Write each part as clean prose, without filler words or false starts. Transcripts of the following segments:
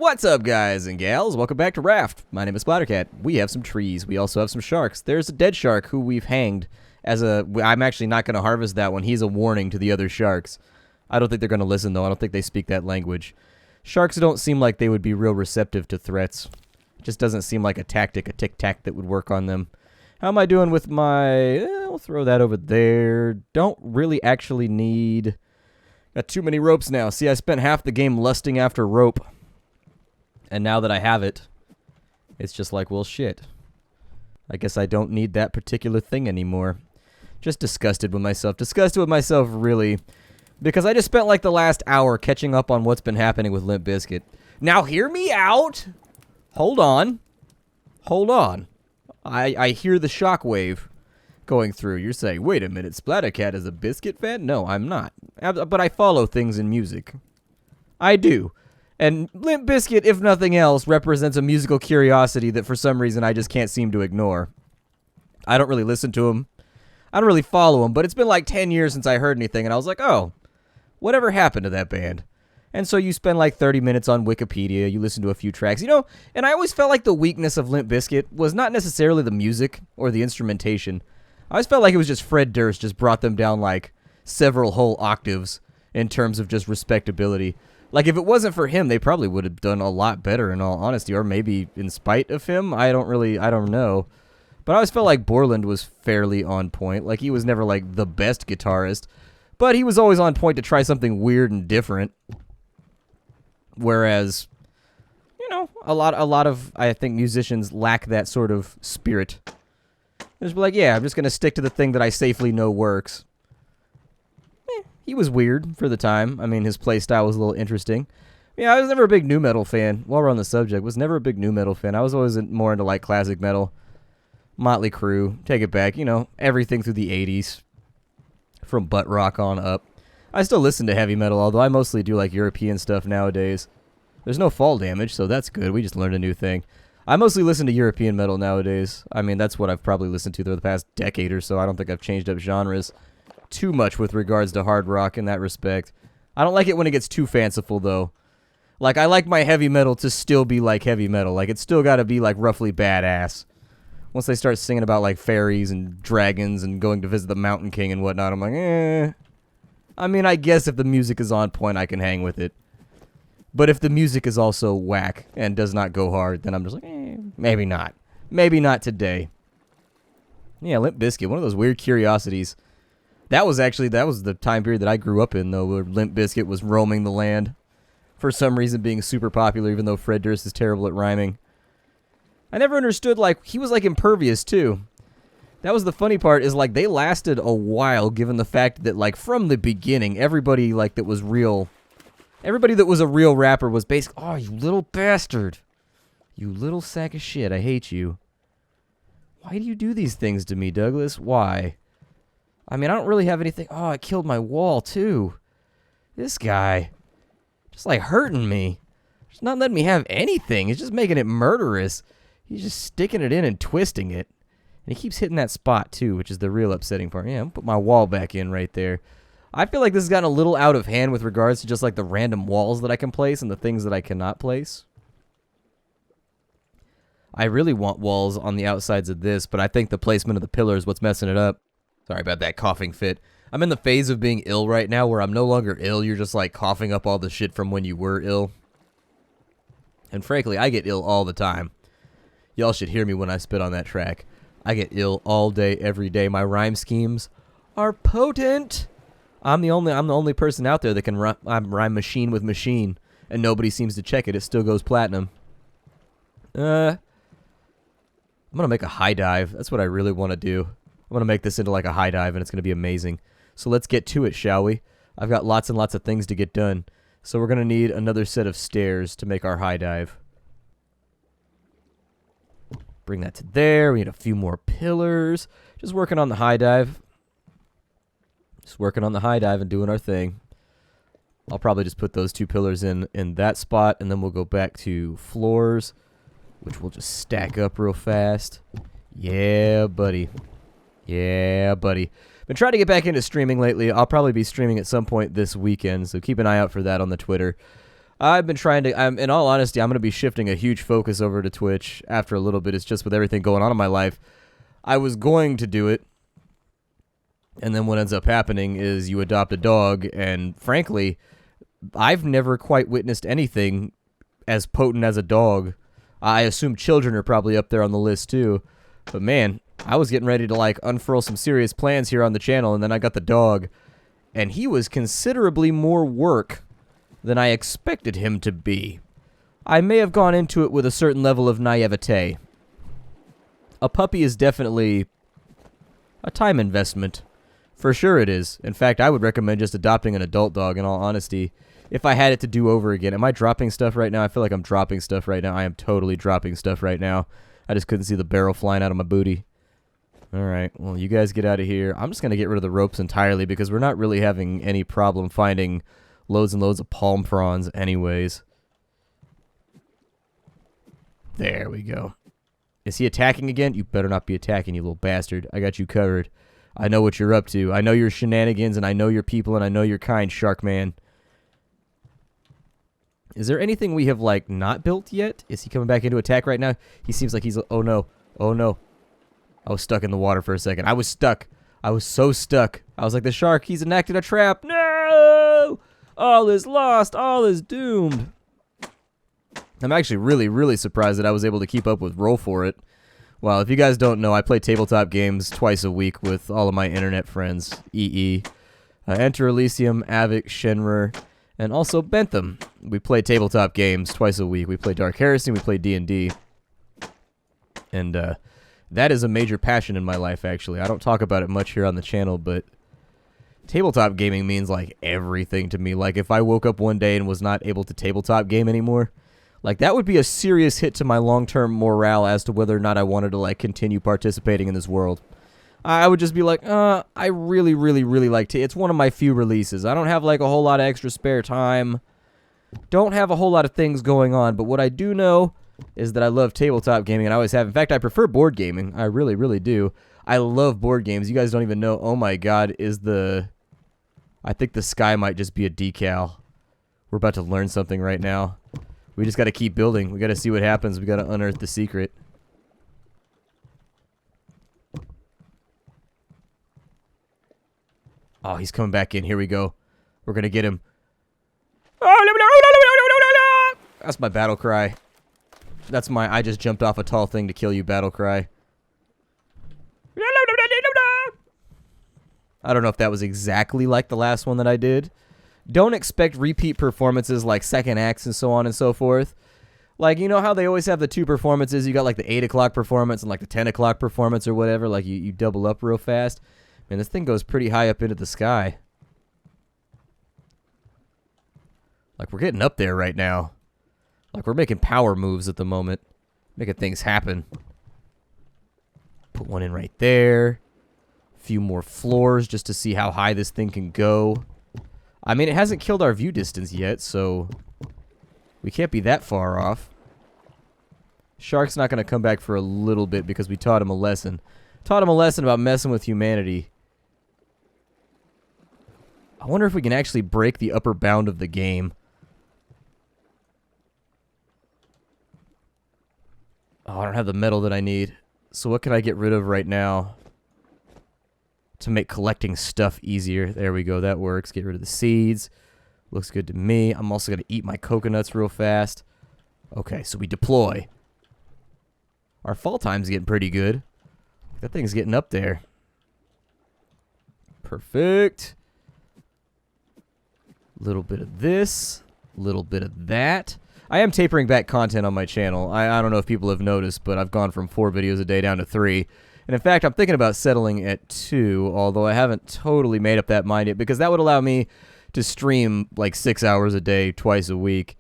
What's up, guys and gals? Welcome back to Raft. My name is Splattercat. We have some trees. We also have some sharks. There's a dead shark who we've hanged as a... I'm actually not going to harvest that one. He's a warning to the other sharks. I don't think they're going to listen, though. I don't think they speak that language. Sharks don't seem like they would be real receptive to threats. It just doesn't seem like a tactic, a tic-tac that would work on them. How am I doing with my... we'll throw that over there. Don't really actually need... Got too many ropes now. See, I spent half the game lusting after rope. And now that I have it, it's just like, well, shit. I guess I don't need that particular thing anymore. Just disgusted with myself. Disgusted with myself, really. Because I just spent like the last hour catching up on what's been happening with Limp Bizkit. Now, hear me out. Hold on. Hold on. I hear the shockwave going through. You're saying, wait a minute, Splattercat is a Bizkit fan? No, I'm not. But I follow things in music. I do. And Limp Bizkit, if nothing else, represents a musical curiosity that for some reason I just can't seem to ignore. I don't really listen to him. I don't really follow him, but it's been like 10 years since I heard anything, and I was like, oh, whatever happened to that band? And so you spend like 30 minutes on Wikipedia, you listen to a few tracks, you know, and I always felt like the weakness of Limp Bizkit was not necessarily the music or the instrumentation. I always felt like it was just Fred Durst just brought them down like several whole octaves in terms of just respectability. Like, if it wasn't for him, they probably would have done a lot better, in all honesty. Or maybe in spite of him. I don't know. But I always felt like Borland was fairly on point. Like, he was never, like, the best guitarist. But he was always on point to try something weird and different. Whereas, you know, a lot of, I think, musicians lack that sort of spirit. They're just like, yeah, I'm just going to stick to the thing that I safely know works. He was weird for the time. I mean, his play style was a little interesting. Yeah, I was never a big nu metal fan. While we're on the subject, was never a big nu metal fan. I was always more into like classic metal, Motley Crue, Take It Back, you know, everything through the 80s, from butt rock on up. I still listen to heavy metal, although I mostly do like European stuff nowadays. There's no fall damage, so that's good. We just learned a new thing. I mostly listen to European metal nowadays. I mean, that's what I've probably listened to through the past decade or so. I don't think I've changed up genres too much with regards to hard rock in that respect. I don't like it when it gets too fanciful, though. Like, I like my heavy metal to still be like heavy metal. Like, it's still got to be, like, roughly badass. Once they start singing about, like, fairies and dragons and going to visit the Mountain King and whatnot, I'm like, eh. I mean, I guess if the music is on point, I can hang with it. But if the music is also whack and does not go hard, then I'm just like, eh, maybe not. Maybe not today. Yeah, Limp Bizkit, one of those weird curiosities. That was the time period that I grew up in, though, where Limp Bizkit was roaming the land. For some reason being super popular, even though Fred Durst is terrible at rhyming. I never understood, like, he was, like, impervious, too. That was the funny part, is, like, they lasted a while, given the fact that, like, from the beginning, everybody, like, that was real... Everybody that was a real rapper was basically, oh, you little bastard. You little sack of shit, I hate you. Why do you do these things to me, Douglas? Why? I mean, I don't really have anything. Oh, I killed my wall, too. This guy. Just, like, hurting me. Just not letting me have anything. He's just making it murderous. He's just sticking it in and twisting it. And he keeps hitting that spot, too, which is the real upsetting part. Yeah, I'm put my wall back in right there. I feel like this has gotten a little out of hand with regards to just, like, the random walls that I can place and the things that I cannot place. I really want walls on the outsides of this, but I think the placement of the pillars is what's messing it up. Sorry about that coughing fit. I'm in the phase of being ill right now where I'm no longer ill. You're just like coughing up all the shit from when you were ill. And frankly, I get ill all the time. Y'all should hear me when I spit on that track. I get ill all day, every day. My rhyme schemes are potent. I'm the only person out there that can rhyme machine with machine. And nobody seems to check it. It still goes platinum. I'm going to make a high dive. That's what I really want to do. I'm going to make this into like a high dive, and it's going to be amazing. So let's get to it, shall we? I've got lots and lots of things to get done. So we're going to need another set of stairs to make our high dive. Bring that to there. We need a few more pillars. Just working on the high dive. Just working on the high dive and doing our thing. I'll probably just put those two pillars in that spot, and then we'll go back to floors, which we'll just stack up real fast. Yeah, buddy. Yeah, buddy. Been trying to get back into streaming lately. I'll probably be streaming at some point this weekend, so keep an eye out for that on the Twitter. I've been trying to. In all honesty, I'm going to be shifting a huge focus over to Twitch after a little bit. It's just with everything going on in my life. I was going to do it, and then what ends up happening is you adopt a dog, and frankly, I've never quite witnessed anything as potent as a dog. I assume children are probably up there on the list too, but man, I was getting ready to like unfurl some serious plans here on the channel, and then I got the dog, and he was considerably more work than I expected him to be. I may have gone into it with a certain level of naivete. A puppy is definitely a time investment. For sure it is. In fact, I would recommend just adopting an adult dog, in all honesty, if I had it to do over again. Am I dropping stuff right now? I feel like I'm dropping stuff right now. I am totally dropping stuff right now. I just couldn't see the barrel flying out of my booty. Alright, well, you guys get out of here. I'm just going to get rid of the ropes entirely because we're not really having any problem finding loads and loads of palm fronds anyways. There we go. Is he attacking again? You better not be attacking, you little bastard. I got you covered. I know what you're up to. I know your shenanigans, and I know your people, and I know your kind, Shark Man. Is there anything we have, like, not built yet? Is he coming back into attack right now? He seems like he's... Oh, no. Oh, no. I was stuck in the water for a second. I was stuck. I was so stuck. I was like, the shark, he's enacted a trap. No! All is lost. All is doomed. I'm actually really, really surprised that I was able to keep up with Roll For It. Well, if you guys don't know, I play tabletop games twice a week with all of my internet friends. EE. Enter Elysium, Avic, Shenmue, and also Bentham. We play tabletop games twice a week. We play Dark Heresy, we play D&D. And that is a major passion in my life, actually. I don't talk about it much here on the channel, but tabletop gaming means, like, everything to me. Like, if I woke up one day and was not able to tabletop game anymore, like, that would be a serious hit to my long-term morale as to whether or not I wanted to, like, continue participating in this world. I would just be like, I really, really, really like it's one of my few releases. I don't have, like, a whole lot of extra spare time. Don't have a whole lot of things going on, but what I do know is that I love tabletop gaming, and I always have. In fact, I prefer board gaming. I really, really do. I love board games. You guys don't even know. Oh, my God, I think the sky might just be a decal. We're about to learn something right now. We just got to keep building. We got to see what happens. We got to unearth the secret. Oh, he's coming back in. Here we go. We're going to get him. That's my battle cry. That's my I just jumped off a tall thing to kill you battle cry. I don't know if that was exactly like the last one that I did. Don't expect repeat performances like second acts and so on and so forth. Like, you know how they always have the two performances? You got like the 8 o'clock performance and like the 10 o'clock performance or whatever. Like you double up real fast. Man, this thing goes pretty high up into the sky. Like, we're getting up there right now. Like, we're making power moves at the moment. Making things happen. Put one in right there. A few more floors just to see how high this thing can go. I mean, it hasn't killed our view distance yet, so we can't be that far off. Shark's not going to come back for a little bit because we taught him a lesson. Taught him a lesson about messing with humanity. I wonder if we can actually break the upper bound of the game. Oh, I don't have the metal that I need. So what can I get rid of right now to make collecting stuff easier? There we go. That works. Get rid of the seeds. Looks good to me. I'm also going to eat my coconuts real fast. Okay, so we deploy. Our fall time's getting pretty good. That thing's getting up there. Perfect. Little bit of this. Little bit of that. I am tapering back content on my channel. I don't know if people have noticed, but I've gone from 4 videos a day down to 3. And in fact, I'm thinking about settling at 2, although I haven't totally made up that mind yet, because that would allow me to stream like 6 hours a day, twice a week,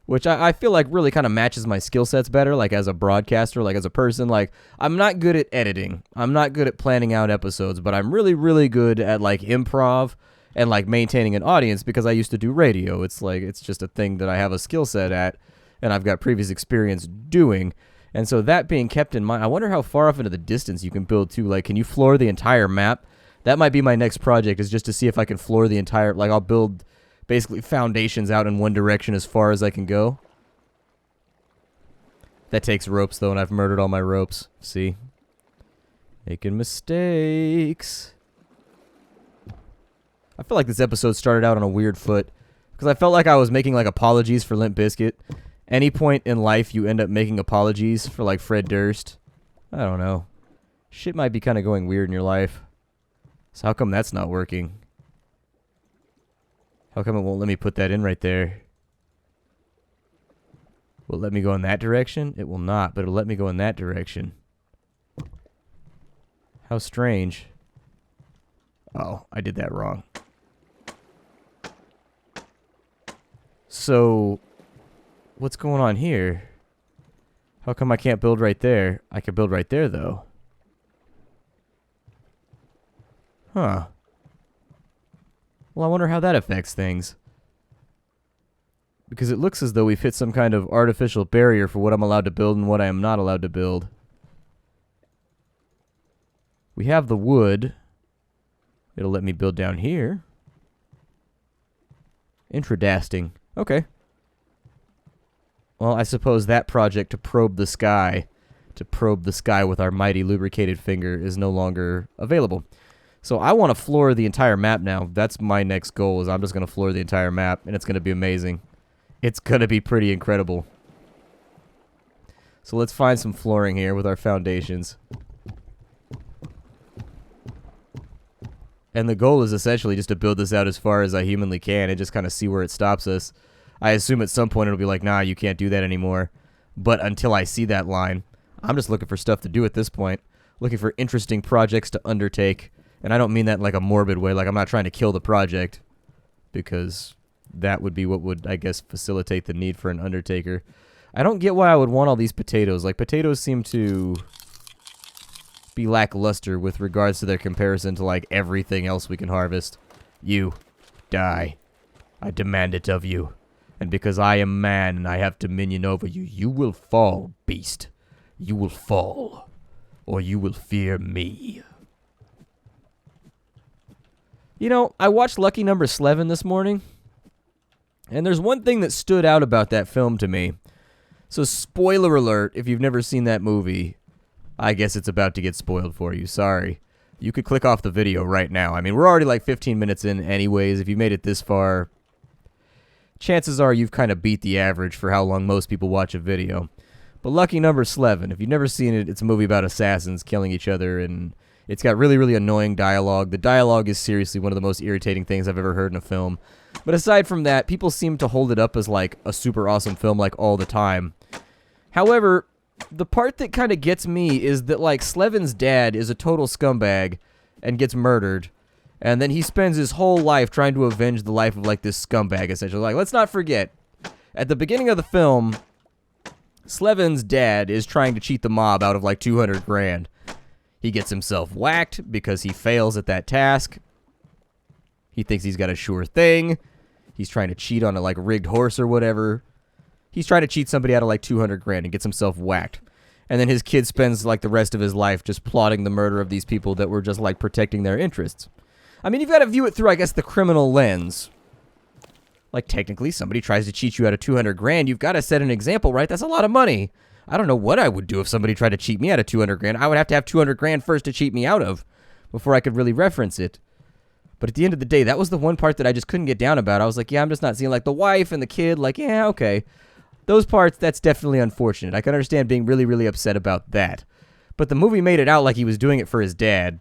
which I feel like really kind of matches my skill sets better, like as a broadcaster, like as a person. Like, I'm not good at editing. I'm not good at planning out episodes, but I'm really, really good at like improv and like maintaining an audience because I used to do radio. It's like, it's just a thing that I have a skill set at, and I've got previous experience doing. And so that being kept in mind, I wonder how far off into the distance you can build too. Like, can you floor the entire map? That might be my next project, is just to see if I can floor the entire, like I'll build basically foundations out in one direction as far as I can go. That takes ropes, though, and I've murdered all my ropes. See? Making mistakes. I feel like this episode started out on a weird foot, because I felt like I was making, like, apologies for Limp Bizkit. Any point in life you end up making apologies for, like, Fred Durst. I don't know. Shit might be kind of going weird in your life. So how come that's not working? How come it won't let me put that in right there? Will it let me go in that direction? It will not, but it'll let me go in that direction. How strange. Oh, I did that wrong. So, what's going on here? How come I can't build right there? I can build right there, though. Huh. Well, I wonder how that affects things. Because it looks as though we've hit some kind of artificial barrier for what I'm allowed to build and what I am not allowed to build. We have the wood. It'll let me build down here. Intradasting. Okay. Well, I suppose that project to probe the sky with our mighty lubricated finger is no longer available. So I want to floor the entire map now. That's my next goal, is I'm just going to floor the entire map, and it's going to be amazing. It's going to be pretty incredible. So let's find some flooring here with our foundations. And the goal is essentially just to build this out as far as I humanly can and just kind of see where it stops us. I assume at some point it'll be like, nah, you can't do that anymore. But until I see that line, I'm just looking for stuff to do at this point. Looking for interesting projects to undertake. And I don't mean that in like a morbid way, like I'm not trying to kill the project. Because that would be what would, I guess, facilitate the need for an undertaker. I don't get why I would want all these potatoes. Like, potatoes seem to be lackluster with regards to their comparison to, like, everything else we can harvest. You, die. I demand it of you. And because I am man and I have dominion over you, you will fall, beast. You will fall. Or you will fear me. You know, I watched Lucky Number 11 this morning. And there's one thing that stood out about that film to me. So, spoiler alert, if you've never seen that movie, I guess it's about to get spoiled for you. Sorry. You could click off the video right now. I mean, we're already like 15 minutes in anyways. If you made it this far, chances are you've kind of beat the average for how long most people watch a video. But Lucky Number 11, if you've never seen it, it's a movie about assassins killing each other, and it's got really, really annoying dialogue. The dialogue is seriously one of the most irritating things I've ever heard in a film. But aside from that, people seem to hold it up as like a super awesome film like all the time. However, the part that kind of gets me is that, like, Slevin's dad is a total scumbag and gets murdered. And then he spends his whole life trying to avenge the life of, like, this scumbag, essentially. Like, let's not forget, at the beginning of the film, Slevin's dad is trying to cheat the mob out of, like, 200 grand. He gets himself whacked because he fails at that task. He thinks he's got a sure thing. He's trying to cheat on a, like, rigged horse or whatever. He's trying to cheat somebody out of like 200 grand and gets himself whacked. And then his kid spends like the rest of his life just plotting the murder of these people that were just like protecting their interests. I mean, you've got to view it through, I guess, the criminal lens. Like, technically, somebody tries to cheat you out of 200 grand. You've got to set an example, right? That's a lot of money. I don't know what I would do if somebody tried to cheat me out of 200 grand. I would have to have 200 grand first to cheat me out of before I could really reference it. But at the end of the day, that was the one part that I just couldn't get down about. I was like, yeah, I'm just not seeing like the wife and the kid. Like, yeah, okay. Those parts, that's definitely unfortunate. I can understand being really, really upset about that. But the movie made it out like he was doing it for his dad.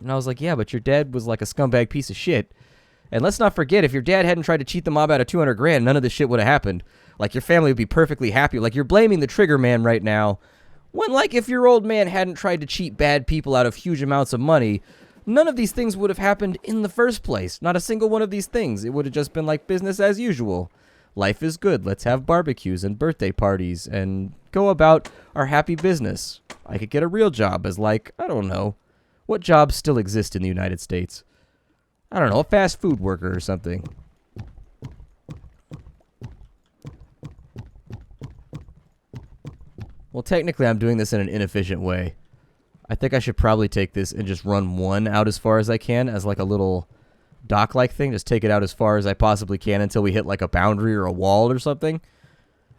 And I was like, yeah, but your dad was like a scumbag piece of shit. And let's not forget, if your dad hadn't tried to cheat the mob out of 200 grand, none of this shit would have happened. Like, your family would be perfectly happy. Like, you're blaming the trigger man right now. When, like, if your old man hadn't tried to cheat bad people out of huge amounts of money, none of these things would have happened in the first place. Not a single one of these things. It would have just been like business as usual. Life is good. Let's have barbecues and birthday parties and go about our happy business. I could get a real job as, like, I don't know. What jobs still exist in the United States? I don't know, a fast food worker or something. Well, technically I'm doing this in an inefficient way. I think I should probably take this and just run one out as far as I can as like a little dock-like thing. Just take it out as far as I possibly can until we hit like a boundary or a wall or something.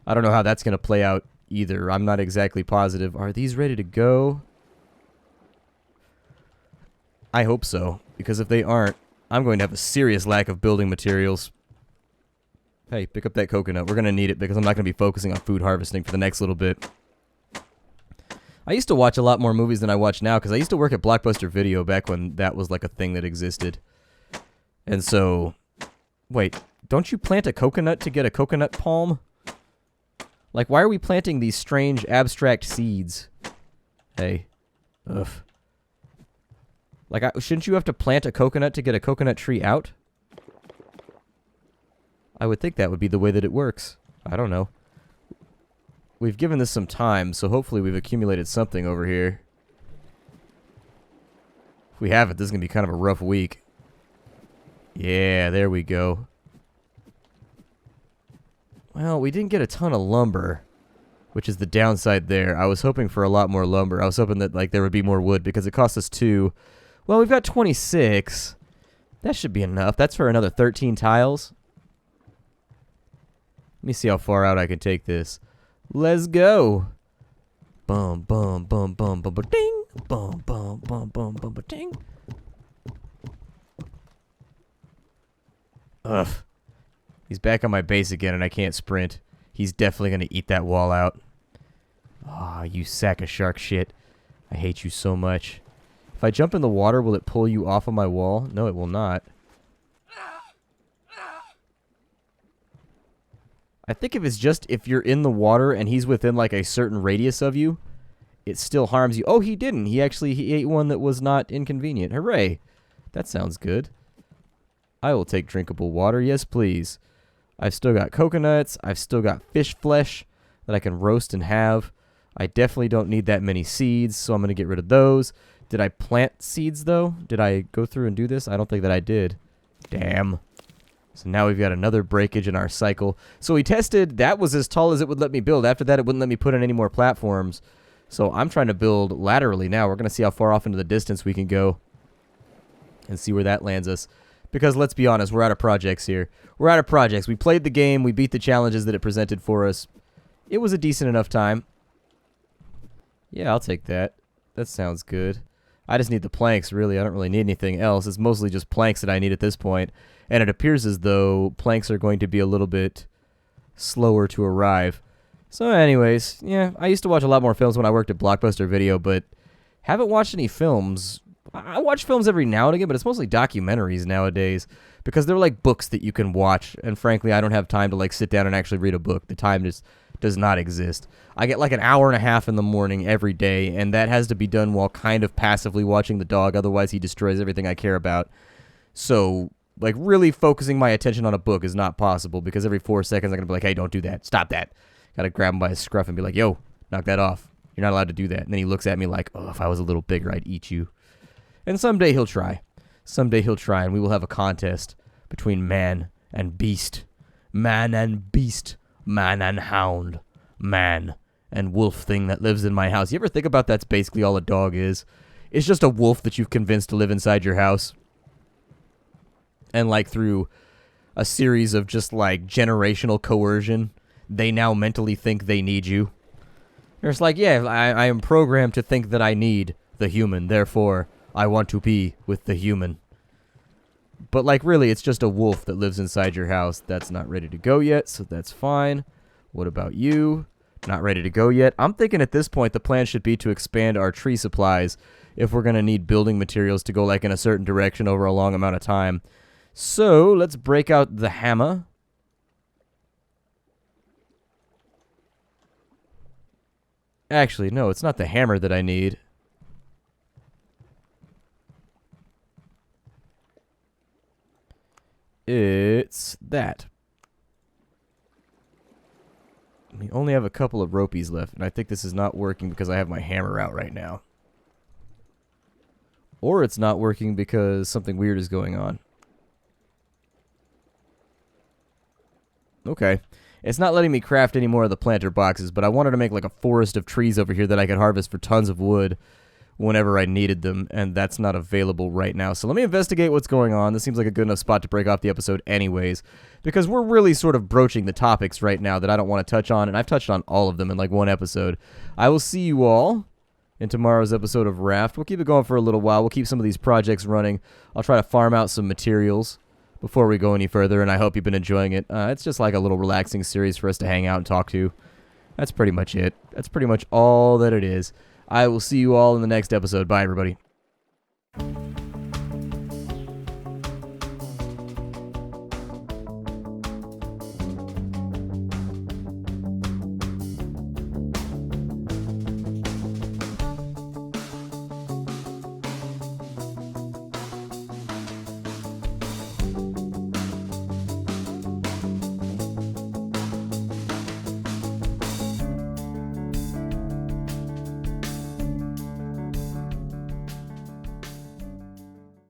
I don't know how that's going to play out either. I'm not exactly positive. Are these ready to go? I hope so, because if they aren't, I'm going to have a serious lack of building materials. Hey, pick up that coconut. We're going to need it because I'm not going to be focusing on food harvesting for the next little bit. I used to watch a lot more movies than I watch now because I used to work at Blockbuster Video back when that was like a thing that existed. And so, wait, don't you plant a coconut to get a coconut palm? Like, why are we planting these strange abstract seeds? Hey. Ugh. Like, shouldn't you have to plant a coconut to get a coconut tree out? I would think that would be the way that it works. I don't know. We've given this some time, so hopefully we've accumulated something over here. If we haven't, this is going to be kind of a rough week. Yeah, there we go. Well, we didn't get a ton of lumber, which is the downside there. I was hoping for a lot more lumber. I was hoping that like there would be more wood because it cost us 2. Well, we've got 26. That should be enough. That's for another 13 tiles. Let me see how far out I can take this. Let's go. Bum, bum, bum, bum, bum, ding. Bum, bum, bum, bum, bum, ding. Ugh. He's back on my base again and I can't sprint. He's definitely going to eat that wall out. Ah, you sack of shark shit. I hate you so much. If I jump in the water, will it pull you off of my wall? No, it will not. I think if it's just if you're in the water and he's within like a certain radius of you, it still harms you. Oh, he didn't. He ate one that was not inconvenient. Hooray. That sounds good. I will take drinkable water. Yes, please. I've still got coconuts. I've still got fish flesh that I can roast and have. I definitely don't need that many seeds, so I'm going to get rid of those. Did I plant seeds, though? Did I go through and do this? I don't think that I did. Damn. So now we've got another breakage in our cycle. So we tested. That was as tall as it would let me build. After that, it wouldn't let me put in any more platforms. So I'm trying to build laterally now. We're going to see how far off into the distance we can go and see where that lands us. Because let's be honest, we're out of projects here. We're out of projects. We played the game. We beat the challenges that it presented for us. It was a decent enough time. Yeah, I'll take that. That sounds good. I just need the planks, really. I don't really need anything else. It's mostly just planks that I need at this point. And it appears as though planks are going to be a little bit slower to arrive. So anyways, yeah, I used to watch a lot more films when I worked at Blockbuster Video, but haven't watched any films. I watch films every now and again, but it's mostly documentaries nowadays because they're like books that you can watch. And frankly, I don't have time to like sit down and actually read a book. The time just does not exist. I get like an hour and a half in the morning every day, and that has to be done while kind of passively watching the dog. Otherwise, he destroys everything I care about. So, like, really focusing my attention on a book is not possible because every 4 seconds I'm going to be like, hey, don't do that. Stop that. Got to grab him by his scruff and be like, yo, knock that off. You're not allowed to do that. And then he looks at me like, oh, if I was a little bigger, I'd eat you. And someday he'll try. Someday he'll try, and we will have a contest between man and beast. Man and beast. Man and hound. Man and wolf thing that lives in my house. You ever think about that's basically all a dog is? It's just a wolf that you've convinced to live inside your house. And like through a series of just like generational coercion, they now mentally think they need you. It's like, yeah, I am programmed to think that I need the human, therefore I want to be with the human. But like really, it's just a wolf that lives inside your house. That's not ready to go yet, so that's fine. What about you? Not ready to go yet. I'm thinking at this point the plan should be to expand our tree supplies if we're going to need building materials to go like in a certain direction over a long amount of time. So let's break out the hammer. Actually, no, it's not the hammer that I need. It's that. We only have a couple of ropies left, and I think this is not working because I have my hammer out right now. Or it's not working because something weird is going on. Okay. It's not letting me craft any more of the planter boxes, but I wanted to make like a forest of trees over here that I could harvest for tons of wood, whenever I needed them, and that's not available right now. So let me investigate what's going on. This seems like a good enough spot to break off the episode anyways, because we're really sort of broaching the topics right now that I don't want to touch on, and I've touched on all of them in like one episode. I will see you all in tomorrow's episode of Raft. We'll keep it going for a little while. We'll keep some of these projects running. I'll try to farm out some materials before we go any further, and I hope you've been enjoying it. It's just like a little relaxing series for us to hang out and talk to. That's pretty much it. That's pretty much all that it is. I will see you all in the next episode. Bye, everybody.